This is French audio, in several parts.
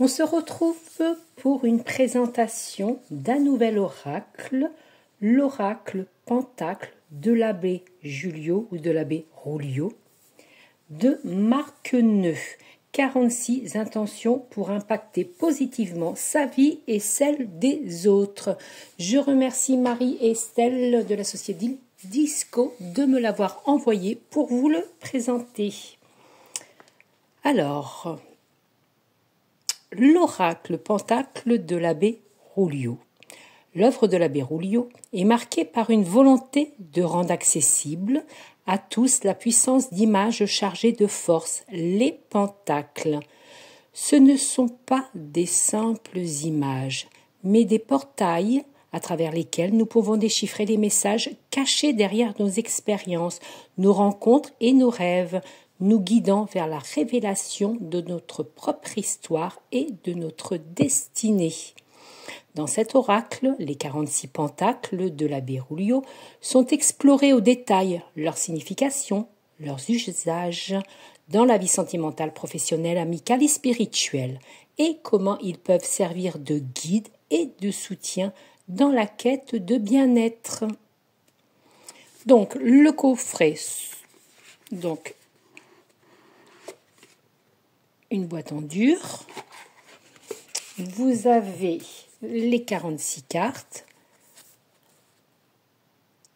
On se retrouve pour une présentation d'un nouvel oracle, l'oracle Pentacle de l'abbé Julio ou de l'abbé Rulio de Marqueneux. 46 intentions pour impacter positivement sa vie et celle des autres. Je remercie Marie-Estelle de la société Disco de me l'avoir envoyé pour vous le présenter. Alors, l'oracle Pentacle de l'abbé Rulio. L'œuvre de l'abbé Rulio est marquée par une volonté de rendre accessible à tous la puissance d'images chargées de force, les pentacles. Ce ne sont pas des simples images, mais des portails à travers lesquels nous pouvons déchiffrer les messages cachés derrière nos expériences, nos rencontres et nos rêves, nous guidant vers la révélation de notre propre histoire et de notre destinée. Dans cet oracle, les 46 pentacles de l'abbé Rulio sont explorés au détail, leur signification, leurs usages dans la vie sentimentale, professionnelle, amicale et spirituelle, et comment ils peuvent servir de guide et de soutien dans la quête de bien-être. Donc, le coffret, donc une boîte en dur. Vous avez les 46 cartes,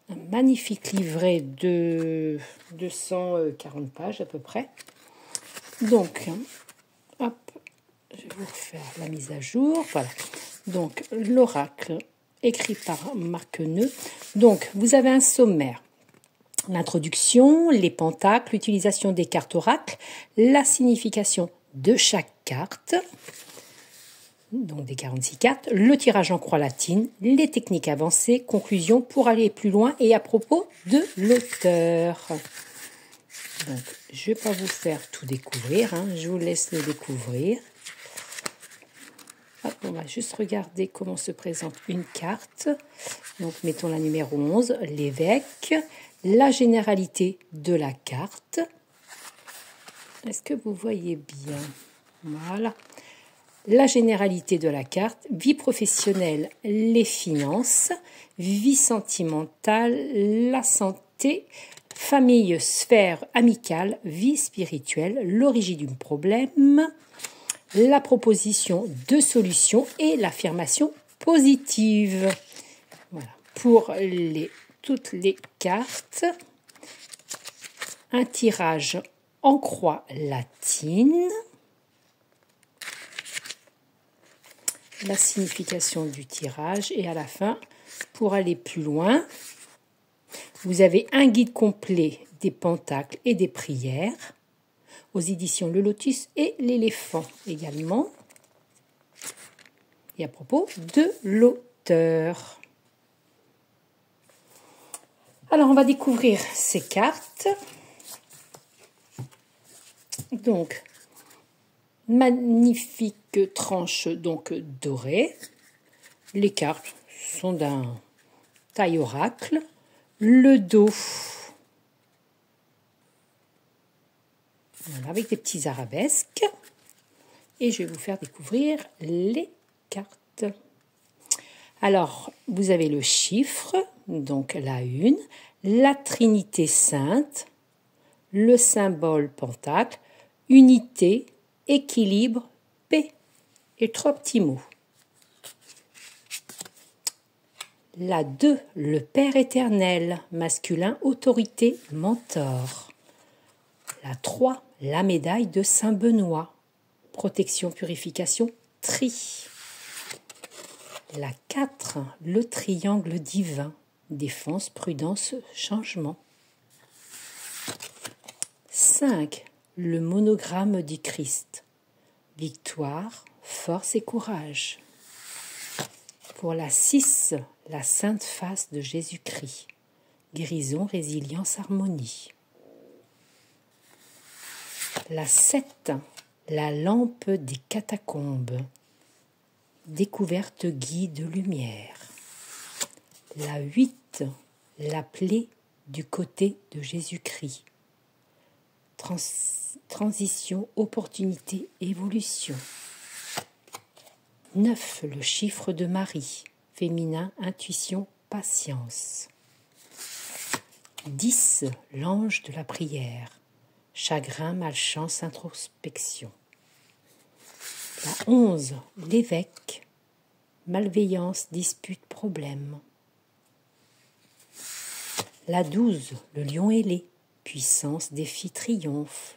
un magnifique livret de 240 pages à peu près. Donc, hop, je vais vous refaire la mise à jour. Voilà. Donc, l'oracle écrit par Marqueneux. Donc, vous avez un sommaire. L'introduction, les pentacles, l'utilisation des cartes oracles, la signification de chaque carte, donc des 46 cartes, le tirage en croix latine, les techniques avancées, conclusion pour aller plus loin et à propos de l'auteur. Donc, je ne vais pas vous faire tout découvrir, je vous laisse le découvrir. Hop, on va juste regarder comment se présente une carte. Donc, mettons la numéro 11, l'évêque, la généralité de la carte. Est-ce que vous voyez bien? Voilà. La généralité de la carte, vie professionnelle, les finances, vie sentimentale, la santé, famille, sphère amicale, vie spirituelle, l'origine du problème, la proposition de solution et l'affirmation positive. Voilà. Pour toutes les cartes, un tirage en croix latine, la signification du tirage et à la fin, pour aller plus loin, vous avez un guide complet des pentacles et des prières aux éditions Le Lotus et l'Éléphant également. Et à propos de l'auteur. Alors, on va découvrir ces cartes. Donc, magnifique tranche donc dorée. Les cartes sont d'un taille oracle. Le dos, voilà, avec des petits arabesques. Et je vais vous faire découvrir les cartes. Alors, vous avez le chiffre, donc la une, la Trinité Sainte, le symbole pentacle, unité, équilibre, paix et 3 petits mots. La 2, le Père éternel, masculin, autorité, mentor. La 3, la médaille de Saint-Benoît, protection, purification, tri. La 4, le triangle divin, défense, prudence, changement. 5, le monogramme du Christ, victoire, force et courage. Pour la 6, la sainte face de Jésus-Christ, guérison, résilience, harmonie. La 7, la lampe des catacombes, découverte guide de lumière. La 8, la plaie du côté de Jésus-Christ, transition, opportunité, évolution. 9. Le chiffre de Marie, féminin, intuition, patience. 10. L'ange de la prière, chagrin, malchance, introspection. La 11. L'évêque, malveillance, dispute, problème. La 12. Le lion ailé, puissance, défi, triomphe.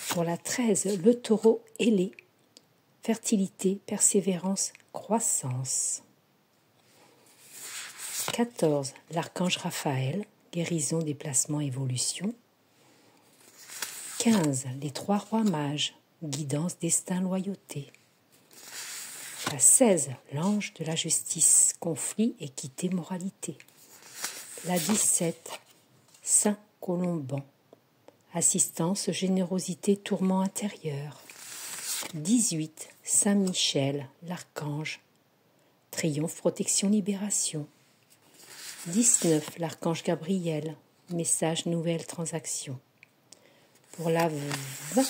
Pour la 13. Le taureau ailé, fertilité, persévérance, croissance. 14. L'archange Raphaël, guérison, déplacement, évolution. 15. Les trois rois mages, guidance, destin, loyauté. La 16. L'ange de la justice, conflit, équité, moralité. La 17. Saint Colomban, assistance, générosité, tourment intérieur. 18. Saint Michel, l'archange, triomphe, protection, libération. 19. L'archange Gabriel, message, nouvelle, transaction. Pour la 20.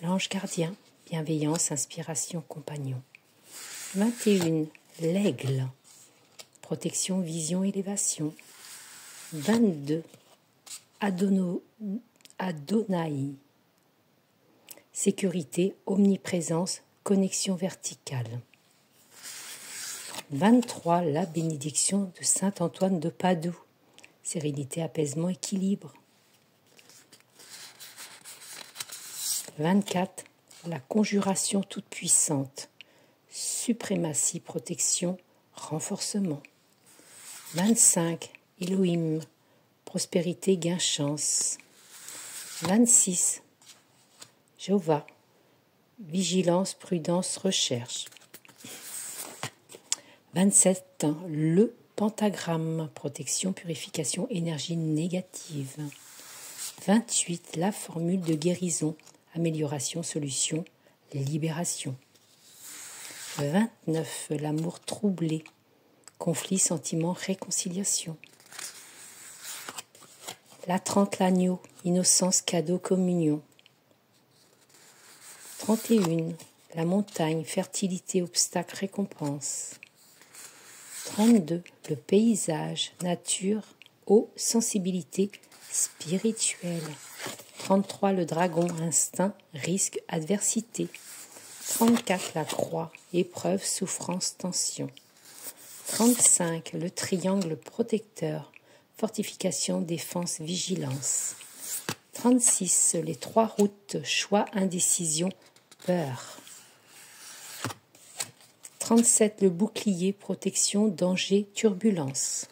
L'ange gardien, bienveillance, inspiration, compagnon. 21. L'aigle, protection, vision, élévation. 22. Adonai, sécurité, omniprésence, connexion verticale. 23. La bénédiction de saint Antoine de Padoue, sérénité, apaisement, équilibre. 24. La conjuration toute puissante, suprématie, protection, renforcement. 25. Elohim, prospérité, gain, chance. 26. Jéhovah, vigilance, prudence, recherche. 27. Le pentagramme, protection, purification, énergie négative. 28. La formule de guérison, amélioration, solution, libération. 29. L'amour troublé, conflit, sentiment, réconciliation. La 30. L'agneau, innocence, cadeau, communion. 31. La montagne, fertilité, obstacle, récompense. 32. Le paysage, nature, eau, sensibilité spirituelle. 33. Le dragon, instinct, risque, adversité. 34. La croix, épreuve, souffrance, tension. 35. Le triangle protecteur, fortification, défense, vigilance. 36. Les trois routes, choix, indécision, peur. 37. Le bouclier, protection, danger, turbulence.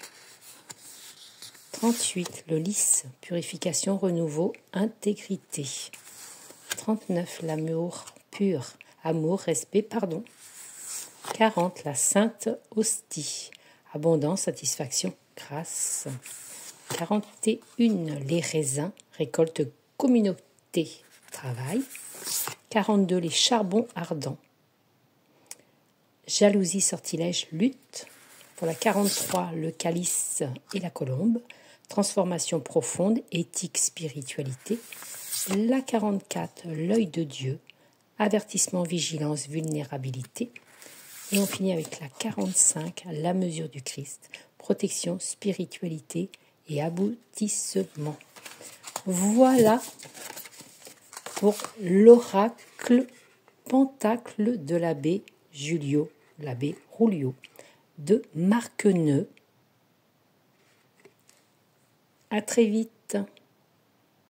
38. Le lys, purification, renouveau, intégrité. 39. L'amour pur, amour, respect, pardon. 40. La sainte hostie, abondance, satisfaction, grâce. 41. Les raisins, récolte, communauté, travail. 42. Les charbons ardents, jalousie, sortilège, lutte. Pour la 43. Le calice et la colombe, transformation profonde, éthique, spiritualité. La 44. L'œil de Dieu, avertissement, vigilance, vulnérabilité. Et on finit avec la 45. La mesure du Christ, protection, spiritualité et aboutissement. Voilà pour l'oracle pentacle de l'abbé Julio, l'abbé Rouliot, de Marqueneux. À très vite.